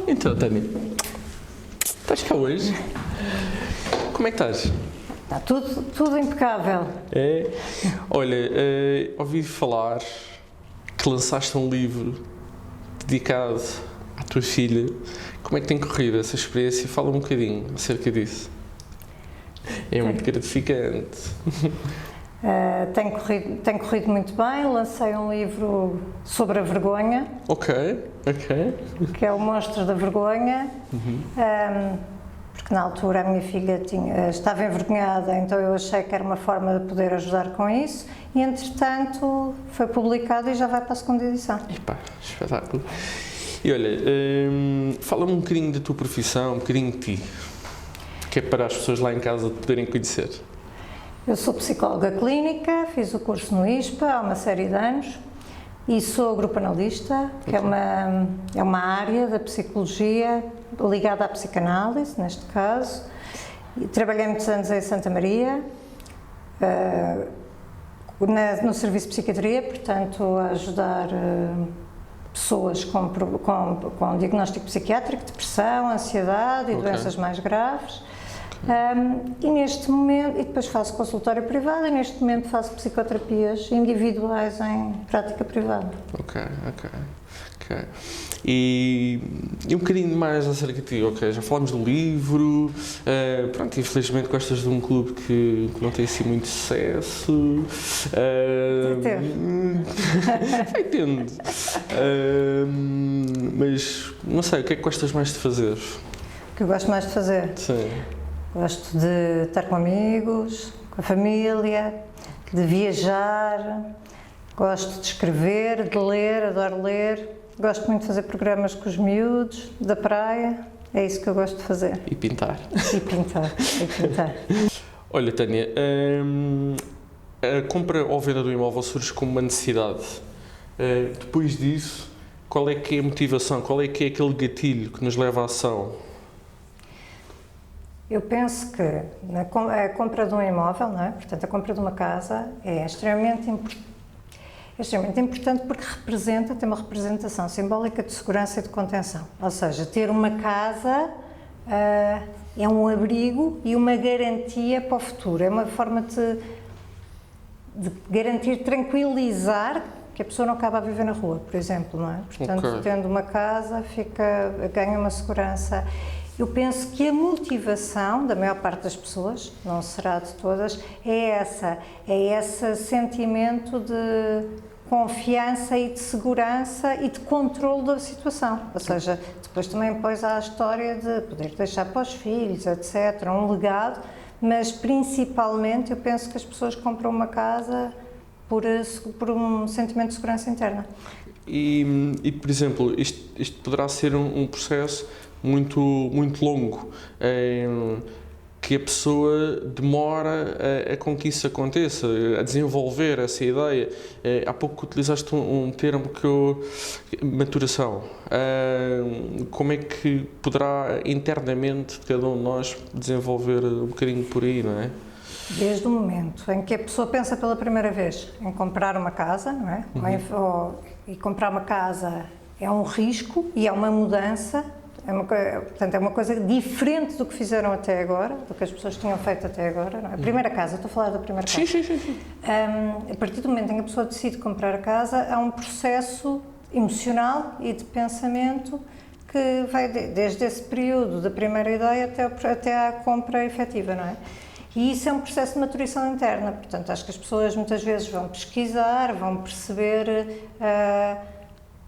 Então, Tânia, estás cá hoje? Como é que estás? Está tudo impecável. É? Olha, ouvi falar que lançaste um livro dedicado à tua filha. Como é que tem corrido essa experiência? Fala um bocadinho acerca disso. É muito gratificante. Tem corrido muito bem. Lancei um livro sobre a vergonha. Ok. Que é o Monstro da Vergonha. Porque na altura a minha filha estava envergonhada, então eu achei que era uma forma de poder ajudar com isso. E entretanto foi publicado e já vai para a segunda edição. Epá, espetáculo. E olha, fala-me um bocadinho da tua profissão, um bocadinho de ti. Que é para as pessoas lá em casa te poderem conhecer. Eu sou psicóloga clínica, fiz o curso no ISPA há uma série de anos e sou grupo analista, que é uma área da psicologia ligada à psicanálise, neste caso. E trabalhei muitos anos em Santa Maria, no serviço de psiquiatria, portanto a ajudar pessoas com diagnóstico psiquiátrico, depressão, ansiedade e doenças mais graves. E neste momento, e depois faço consultório privado e neste momento faço psicoterapias individuais em prática privada. Ok. E um bocadinho mais acerca de ti, ok? Já falámos do livro, pronto, infelizmente gostas de um clube que não tem assim muito sucesso. Entendo. Mas não sei, o que é que gostas mais de fazer? O que eu gosto mais de fazer? Sim. Gosto de estar com amigos, com a família, de viajar, gosto de escrever, de ler, adoro ler. Gosto muito de fazer programas com os miúdos, da praia, é isso que eu gosto de fazer. E pintar. E pintar. Olha, Tânia, a compra ou venda do imóvel surge como uma necessidade. Depois disso, qual é que é a motivação, qual é que é aquele gatilho que nos leva à ação? Eu penso que a compra de um imóvel, não é? Portanto, a compra de uma casa é extremamente importante porque tem uma representação simbólica de segurança e de contenção. Ou seja, ter uma casa é um abrigo e uma garantia para o futuro. É uma forma de garantir, tranquilizar que a pessoa não acaba a viver na rua, por exemplo, não é? Portanto, tendo uma casa, ganha uma segurança. Eu penso que a motivação da maior parte das pessoas, não será de todas, é esse sentimento de confiança e de segurança e de controle da situação. Ou seja, depois também há a história de poder deixar para os filhos, etc., um legado, mas principalmente eu penso que as pessoas compram uma casa por um sentimento de segurança interna. E por exemplo, isto poderá ser um processo muito longo, que a pessoa demora a com que isso aconteça, a desenvolver essa ideia. Há pouco utilizaste um termo maturação. Como é que poderá internamente cada um de nós desenvolver um bocadinho por aí, não é? Desde o momento em que a pessoa pensa pela primeira vez em comprar uma casa, não é? E comprar uma casa é um risco e é uma mudança. Portanto, é uma coisa diferente do que fizeram até agora, do que as pessoas tinham feito até agora. Não é? A primeira casa, estou a falar da primeira casa. Sim. A partir do momento em que a pessoa decide comprar a casa, há um processo emocional e de pensamento que vai desde esse período da primeira ideia até à compra efetiva, não é? E isso é um processo de maturação interna. Portanto, acho que as pessoas muitas vezes vão pesquisar, vão perceber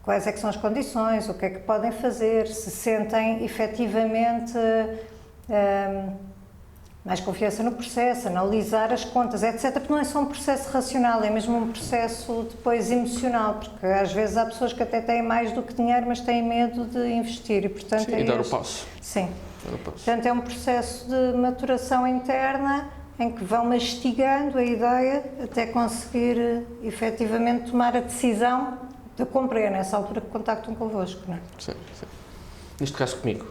quais é que são as condições, o que é que podem fazer, se sentem efetivamente mais confiança no processo, analisar as contas, etc. Porque não é só um processo racional, é mesmo um processo depois emocional, porque às vezes há pessoas que até têm mais do que dinheiro, mas têm medo de investir e, portanto, e dar o passo. Sim. Portanto, é um processo de maturação interna em que vão mastigando a ideia até conseguir efetivamente tomar a decisão de comprar nessa altura que contactam convosco, não é? Sim. Neste caso comigo.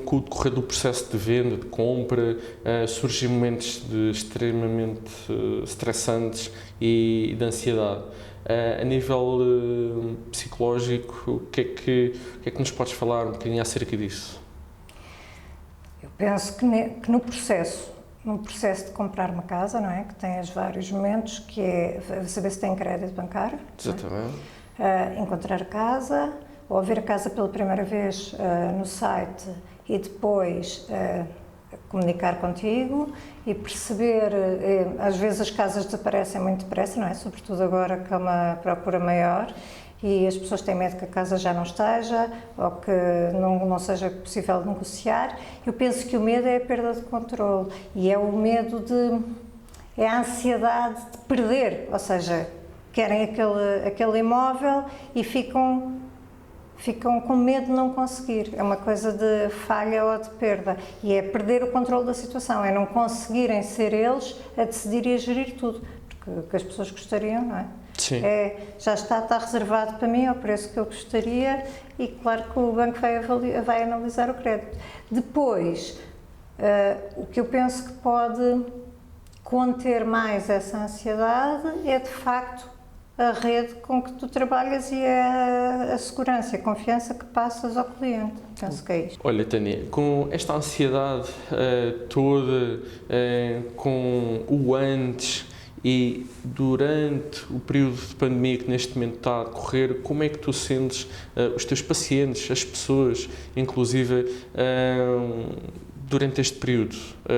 Com o decorrer do processo de venda, de compra, surgem momentos extremamente estressantes e de ansiedade. A nível psicológico, o que é que nos podes falar um bocadinho acerca disso? Eu penso que no processo de comprar uma casa, não é? Que tem os vários momentos, que é saber se tem crédito bancário. Exatamente. Encontrar a casa, ou ver a casa pela primeira vez no site e depois comunicar contigo e perceber, às vezes as casas desaparecem muito depressa, não é? Sobretudo agora que há uma procura maior e as pessoas têm medo que a casa já não esteja ou que não seja possível negociar. Eu penso que o medo é a perda de controle e é o medo é a ansiedade de perder, ou seja, querem aquele imóvel e ficam com medo de não conseguir. É uma coisa de falha ou de perda. E é perder o controle da situação, é não conseguirem ser eles a decidir e a gerir tudo. Porque as pessoas gostariam, não é? Sim. Já está reservado para mim ao preço que eu gostaria e claro que o banco vai analisar o crédito. Depois, o que eu penso que pode conter mais essa ansiedade é de facto a rede com que tu trabalhas e a segurança, a confiança que passas ao cliente. Penso que é isto. Olha, Tânia, com esta ansiedade toda, com o antes e durante o período de pandemia que neste momento está a decorrer, como é que tu sentes os teus pacientes, as pessoas, inclusive, durante este período?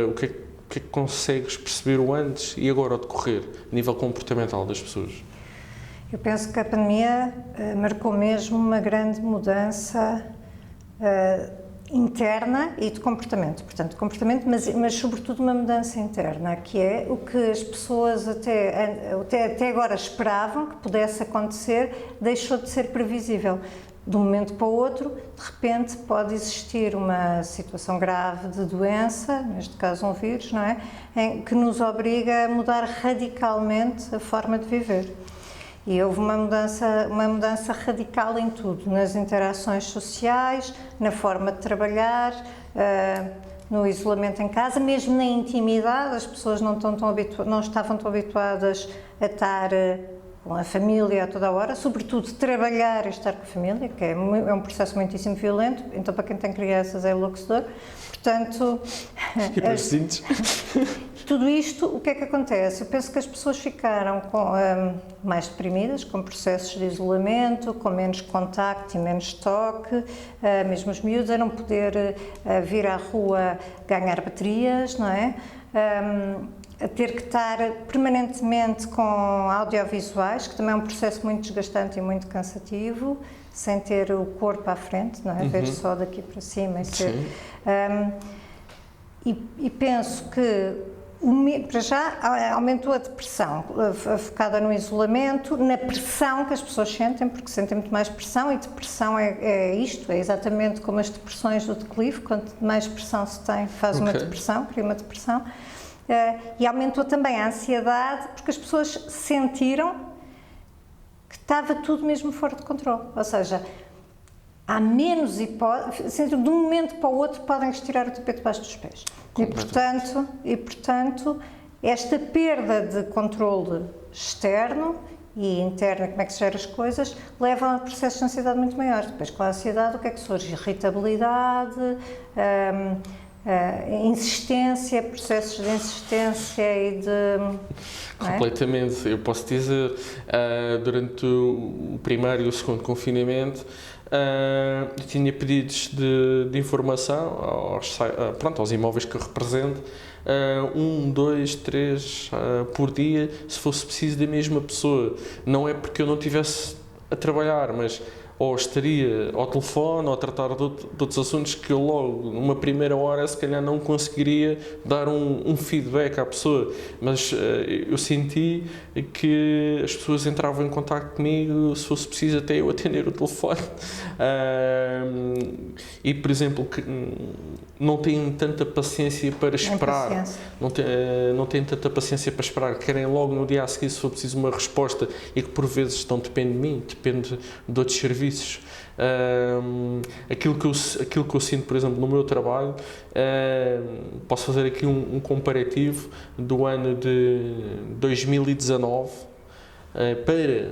O que é que consegues perceber o antes e agora ao decorrer, a nível comportamental das pessoas? Eu penso que a pandemia marcou mesmo uma grande mudança interna e de comportamento. Portanto, comportamento, mas sobretudo uma mudança interna, que é o que as pessoas até agora esperavam que pudesse acontecer, deixou de ser previsível. De um momento para o outro, de repente, pode existir uma situação grave de doença, neste caso um vírus, não é? Que nos obriga a mudar radicalmente a forma de viver. E houve uma mudança radical em tudo, nas interações sociais, na forma de trabalhar, no isolamento em casa, mesmo na intimidade, as pessoas não estavam tão habituadas a estar com a família a toda a hora, sobretudo trabalhar e estar com a família, que é um processo muitíssimo violento, então para quem tem crianças é enlouquecedor. Portanto, e para os vizinhos? Tudo isto, o que é que acontece? Eu penso que as pessoas ficaram mais deprimidas, com processos de isolamento, com menos contacto e menos toque, mesmo os miúdos a não poder vir à rua ganhar baterias, não é? A ter que estar permanentemente com audiovisuais, que também é um processo muito desgastante e muito cansativo, sem ter o corpo à frente, não é? Ver só daqui para cima e ser... E penso que para já aumentou a depressão, focada no isolamento, na pressão que as pessoas sentem, porque sentem muito mais pressão, e depressão é exatamente como as depressões do declive, quanto mais pressão se tem, faz uma depressão, cria uma depressão. E aumentou também a ansiedade, porque as pessoas sentiram que estava tudo mesmo fora de controle, ou seja, há menos hipóteses, de um momento para o outro podem estirar o tapete debaixo dos pés. E portanto, esta perda de controle externo e interno, como é que se gera as coisas, leva a processos de ansiedade muito maiores. Depois, com a ansiedade, o que é que surge? Irritabilidade, insistência, processos de insistência e de... Completamente. Eu posso dizer, durante o primeiro e o segundo confinamento, eu tinha pedidos de informação aos imóveis que eu represento, 1, 2, 3 por dia, se fosse preciso, da mesma pessoa. Não é porque eu não estivesse a trabalhar, mas ou estaria ao telefone ou a tratar de outros assuntos que eu logo, numa primeira hora, se calhar não conseguiria dar um feedback à pessoa, mas eu senti que as pessoas entravam em contacto comigo, se fosse preciso até eu atender o telefone, e por exemplo, que não têm tanta paciência para esperar, não têm tanta paciência para esperar, querem logo no dia a seguir, se for preciso, uma resposta, e que por vezes não depende de mim, depende de outros serviços serviços. Aquilo que eu sinto, por exemplo, no meu trabalho, posso fazer aqui um comparativo do ano de 2019 para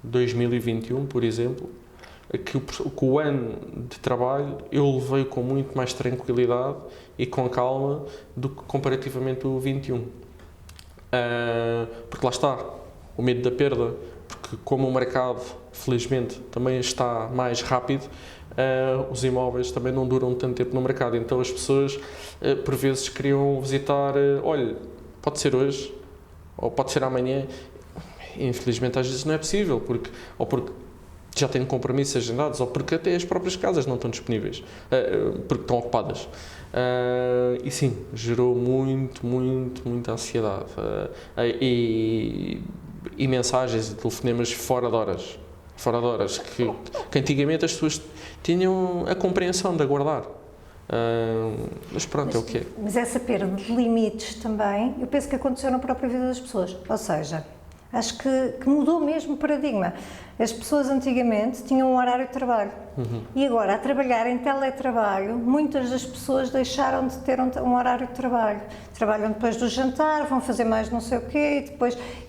2021, por exemplo, que o ano de trabalho eu levei com muito mais tranquilidade e com calma do que comparativamente o 21. Porque lá está, o medo da perda, porque como o mercado, felizmente, também está mais rápido, os imóveis também não duram tanto tempo no mercado, então as pessoas por vezes queriam visitar, olha, pode ser hoje, ou pode ser amanhã, e, infelizmente às vezes não é possível, porque já têm compromissos agendados, ou porque até as próprias casas não estão disponíveis, porque estão ocupadas. E sim, gerou muita ansiedade. E mensagens e telefonemas fora de horas, que antigamente as pessoas tinham a compreensão de aguardar. Mas pronto, é o que é. Mas essa perda de limites também, eu penso que aconteceu na própria vida das pessoas, ou seja, acho que mudou mesmo o paradigma. As pessoas antigamente tinham um horário de trabalho e agora, a trabalhar em teletrabalho, muitas das pessoas deixaram de ter um horário de trabalho. Trabalham depois do jantar, vão fazer mais não sei o quê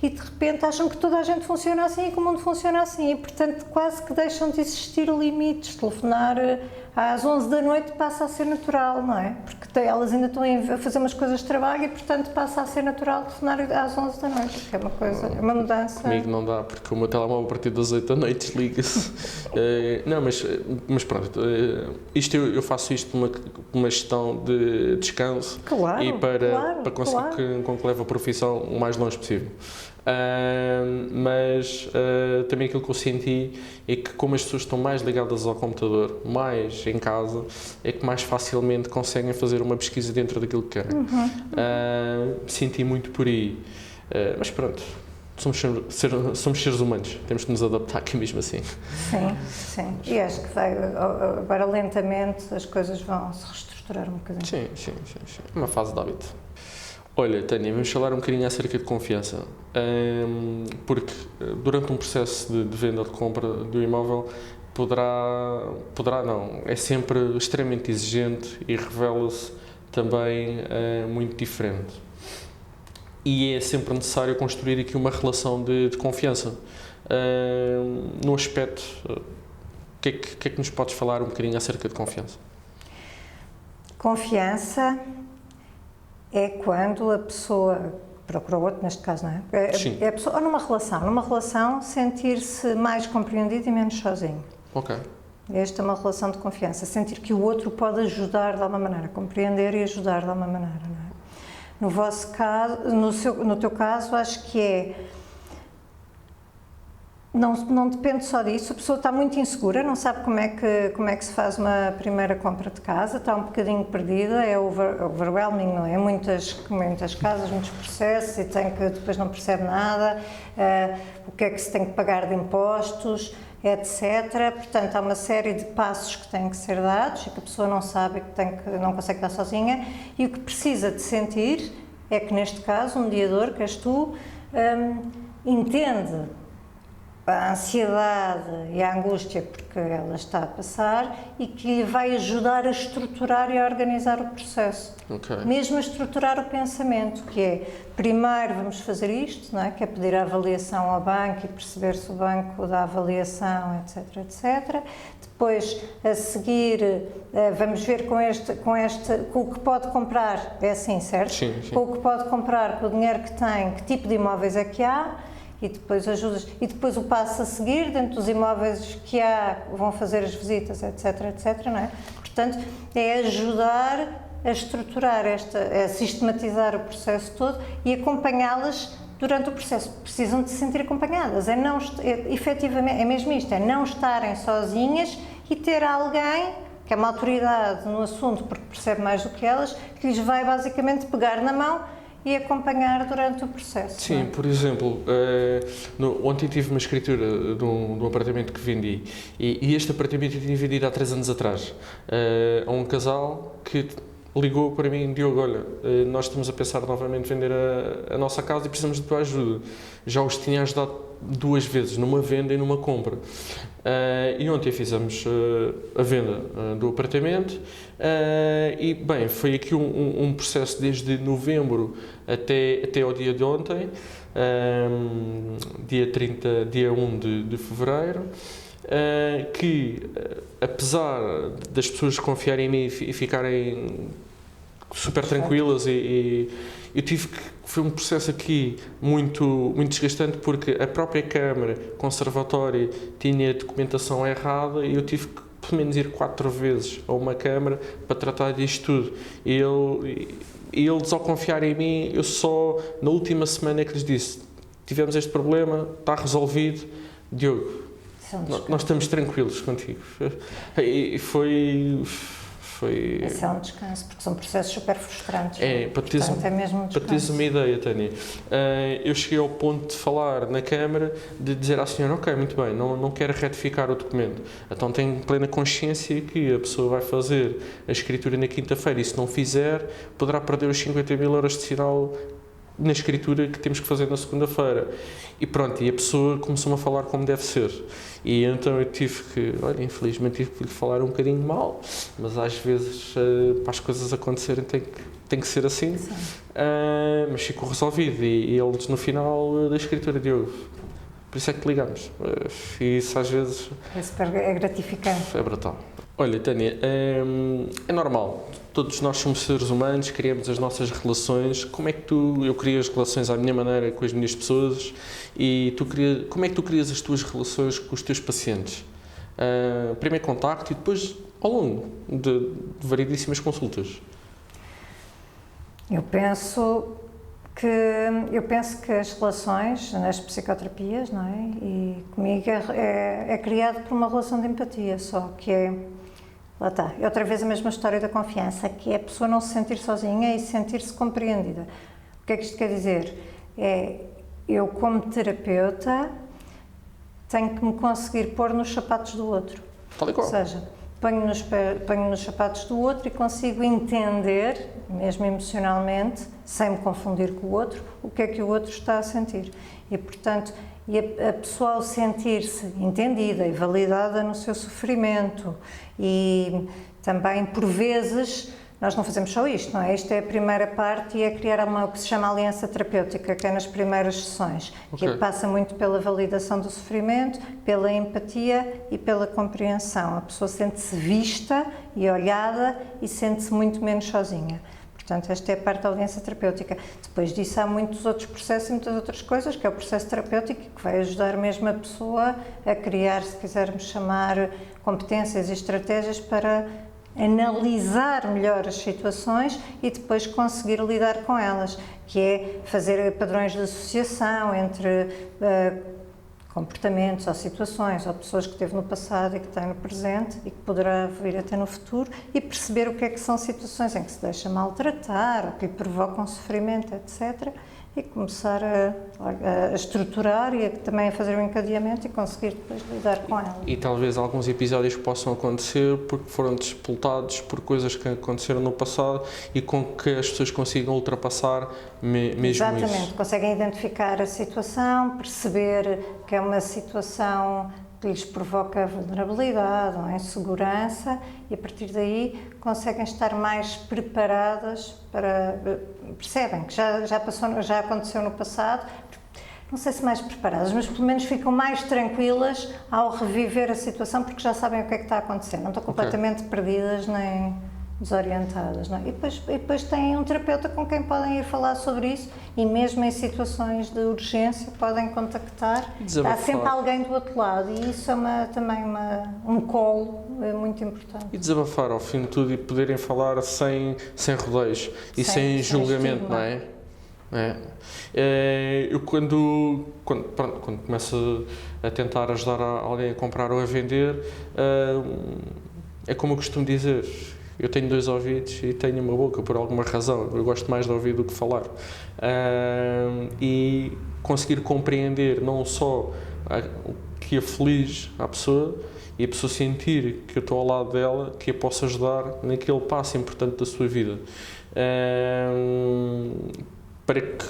e de repente acham que toda a gente funciona assim e que o mundo funciona assim e, portanto, quase que deixam de existir limites. Telefonar às 11 da noite passa a ser natural, não é? Porque elas ainda estão a fazer umas coisas de trabalho e, portanto, passa a ser natural telefonar às 11 da noite, que é uma coisa, é uma mudança. Comigo não dá, porque o meu telemóvel a partir das 8 da noite desliga-se. Não, mas pronto, eu faço isto por uma gestão de descanso, claro, e para conseguir claro. que leve a profissão o mais longe possível. Mas também aquilo que eu senti é que, como as pessoas estão mais ligadas ao computador, mais em casa, é que mais facilmente conseguem fazer uma pesquisa dentro daquilo que querem. Senti muito por aí, mas pronto, somos seres humanos, temos que nos adaptar aqui mesmo assim. Sim, e acho que agora lentamente as coisas vão se reestruturar um bocadinho. Sim, é uma fase de hábito. Olha, Tânia, vamos falar um bocadinho acerca de confiança, porque durante um processo de venda ou de compra do imóvel é sempre extremamente exigente e revela-se também muito diferente. E é sempre necessário construir aqui uma relação de confiança. No aspecto, o que é que nos podes falar um bocadinho acerca de confiança? Confiança é quando a pessoa procura o outro, neste caso, não é? Sim. É a pessoa, ou numa relação sentir-se mais compreendido e menos sozinho. Ok. Esta é uma relação de confiança, sentir que o outro pode ajudar de alguma maneira, compreender e ajudar de alguma maneira, não é? No vosso caso, no teu caso, acho que não depende só disso, a pessoa está muito insegura, não sabe como é que se faz uma primeira compra de casa, está um bocadinho perdida, é overwhelming, não é? Muitas casas, muitos processos e depois não percebe nada, o que é que se tem que pagar de impostos, etc. Portanto, há uma série de passos que têm que ser dados e que a pessoa não sabe que não consegue dar sozinha, e o que precisa de sentir é que, neste caso, um mediador, que és tu, entende a ansiedade e a angústia porque ela está a passar e que lhe vai ajudar a estruturar e a organizar o processo. Okay. Mesmo a estruturar o pensamento, que é, primeiro vamos fazer isto, não é? Que é pedir a avaliação ao banco e perceber se o banco dá avaliação, etc. Depois, a seguir, vamos ver com o que pode comprar, é assim, certo? Sim. Com o que pode comprar, com o dinheiro que tem, que tipo de imóveis é que há, e depois ajudas, e depois o passo a seguir, dentro dos imóveis que há, vão fazer as visitas, etc, não é? Portanto, é ajudar a estruturar a sistematizar o processo todo e acompanhá-las durante o processo. Precisam de se sentir acompanhadas, efetivamente, é mesmo isto, é não estarem sozinhas e ter alguém que é uma autoridade no assunto, porque percebe mais do que elas, que lhes vai basicamente pegar na mão e acompanhar durante o processo. Sim, por exemplo, ontem tive uma escritura de um apartamento que vendi, e este apartamento eu tinha vendido há 3 anos atrás a um casal que ligou para mim: Diogo, olha, nós estamos a pensar novamente vender a nossa casa e precisamos da tua ajuda. Já os tinha ajudado 2 vezes, numa venda e numa compra. E ontem fizemos a venda do apartamento e, bem, foi aqui um processo desde novembro até ao dia de ontem, dia 1 de fevereiro, que, apesar das pessoas confiarem em mim e ficarem super tranquilas, e eu tive que... Foi um processo aqui muito desgastante, porque a própria Câmara Conservatória tinha documentação errada e eu tive que, pelo menos, ir 4 vezes a uma Câmara para tratar disto tudo. E eles, ao confiar em mim, eu só, na última semana, é que lhes disse: tivemos este problema, está resolvido, Diogo, nós estamos tranquilos contigo. E foi... Esse é um descanso, porque são processos super frustrantes. Para teres uma ideia, Tânia, eu cheguei ao ponto de falar na Câmara, de dizer à senhora: ok, muito bem, não quero retificar o documento, então tenho plena consciência que a pessoa vai fazer a escritura na quinta-feira e, se não fizer, poderá perder os 50.000 euros de sinal na escritura que temos que fazer na segunda-feira. E pronto, e a pessoa começou-me a falar como deve ser. E então eu tive que, olha, infelizmente tive que lhe falar um bocadinho mal, mas às vezes, para as coisas acontecerem, tem que ser assim. Mas ficou resolvido, e eles, no final da escritura, Diogo, por isso é que te ligamos. E isso às vezes... É gratificante. É brutal. Olha, Tânia, é normal. Todos nós somos seres humanos, criamos as nossas relações. Como é que eu crio as relações à minha maneira com as minhas pessoas, e como é que tu crias as tuas relações com os teus pacientes? Primeiro contacto e depois ao longo de variedíssimas consultas. Eu penso que as relações nas psicoterapias, não é? E comigo é criado por uma relação de empatia só, que é... Lá está, é outra vez a mesma história da confiança, que é a pessoa não se sentir sozinha e sentir-se compreendida. O que é que isto quer dizer? Eu, como terapeuta, tenho que me conseguir pôr nos sapatos do outro. Tal e qual. Ou seja, ponho nos sapatos do outro e consigo entender, mesmo emocionalmente, sem me confundir com o outro, o que é que o outro está a sentir. E, portanto, a pessoa, ao sentir-se entendida e validada no seu sofrimento, e também, por vezes, nós não fazemos só isto, não é? Isto é a primeira parte, e é criar o que se chama aliança terapêutica, que é nas primeiras sessões, que passa muito pela validação do sofrimento, pela empatia e pela compreensão. A pessoa sente-se vista e olhada e sente-se muito menos sozinha. Portanto, esta é a parte da aliança terapêutica. Depois disso há muitos outros processos e muitas outras coisas, que é o processo terapêutico, que vai ajudar mesmo a pessoa a criar, se quisermos chamar, competências e estratégias para analisar melhor as situações e depois conseguir lidar com elas, que é fazer padrões de associação entre comportamentos ou situações ou pessoas que teve no passado e que tem no presente e que poderá vir até no futuro, e perceber o que é que são situações em que se deixa maltratar ou que lhe provocam sofrimento, etc. E começar a estruturar e também a fazer um encadeamento e conseguir depois lidar com ela. E talvez alguns episódios que possam acontecer porque foram despoltados por coisas que aconteceram no passado e com que as pessoas consigam ultrapassar mesmo Exatamente, isso. Exatamente, conseguem identificar a situação, perceber que é uma situação que lhes provoca vulnerabilidade ou insegurança, e a partir daí conseguem estar mais preparadas para... Percebem que já aconteceu no passado, não sei se mais preparadas, mas pelo menos ficam mais tranquilas ao reviver a situação, porque já sabem o que é que está a acontecer, não estão completamente perdidas nem desorientadas, não é? E depois têm um terapeuta com quem podem ir falar sobre isso, e mesmo em situações de urgência podem contactar. Há sempre alguém do outro lado, e isso é também um colo muito importante. E desabafar ao fim de tudo e poderem falar sem rodeios e sem julgamento, não é? Eu quando começo a tentar ajudar alguém a comprar ou a vender, é como eu costumo dizer: eu tenho 2 ouvidos e tenho uma boca por alguma razão, eu gosto mais de ouvir do que falar. E conseguir compreender não só que a feliz à pessoa e a pessoa sentir que eu estou ao lado dela, que a posso ajudar naquele passo importante da sua vida. Para que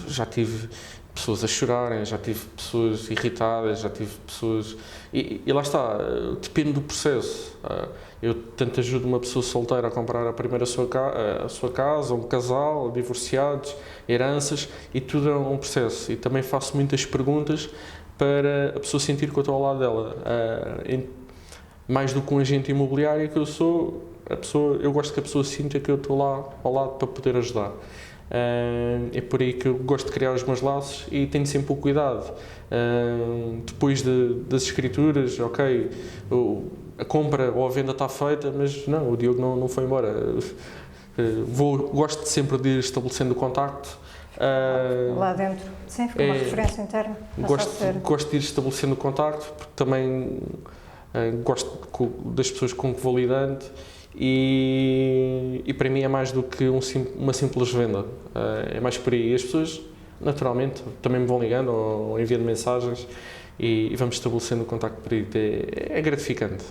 já tive pessoas a chorarem, já tive pessoas irritadas, já tive pessoas... E lá está, depende do processo. Eu tanto ajudo uma pessoa solteira a comprar a primeira a sua casa, um casal, divorciados, heranças, e tudo é um processo. E também faço muitas perguntas para a pessoa sentir que eu estou ao lado dela. Mais do que um agente imobiliário que eu sou, eu gosto que a pessoa sinta que eu estou lá ao lado para poder ajudar. É por aí que eu gosto de criar os meus laços e tenho sempre o cuidado. Depois das escrituras, ok, a compra ou a venda está feita, mas não, o Diogo não foi embora. Gosto sempre de ir estabelecendo o contacto. Lá dentro, sim, fica uma referência interna. Gosto de ir estabelecendo o contacto, porque também gosto das pessoas com que vou lidando. E para mim é mais do que uma simples venda, é mais por aí. As pessoas, naturalmente, também me vão ligando ou enviando mensagens e vamos estabelecendo o contacto por aí. É gratificante,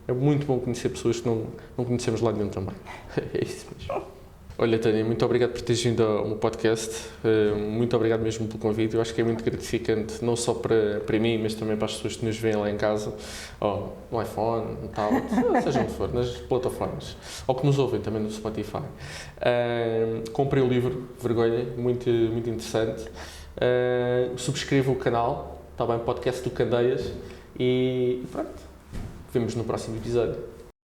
é muito bom conhecer pessoas que não conhecemos lá dentro também. É isso mesmo. Olha, Tânia, muito obrigado por teres vindo ao meu podcast, muito obrigado mesmo pelo convite. Eu acho que é muito gratificante, não só para mim, mas também para as pessoas que nos veem lá em casa, ou no iPhone, no tablet, seja onde for, nas plataformas, ou que nos ouvem também no Spotify. Comprei o livro, Vergonha, muito interessante. Subscreva o canal, está bem, podcast do Candeias, e pronto, vemos no próximo episódio.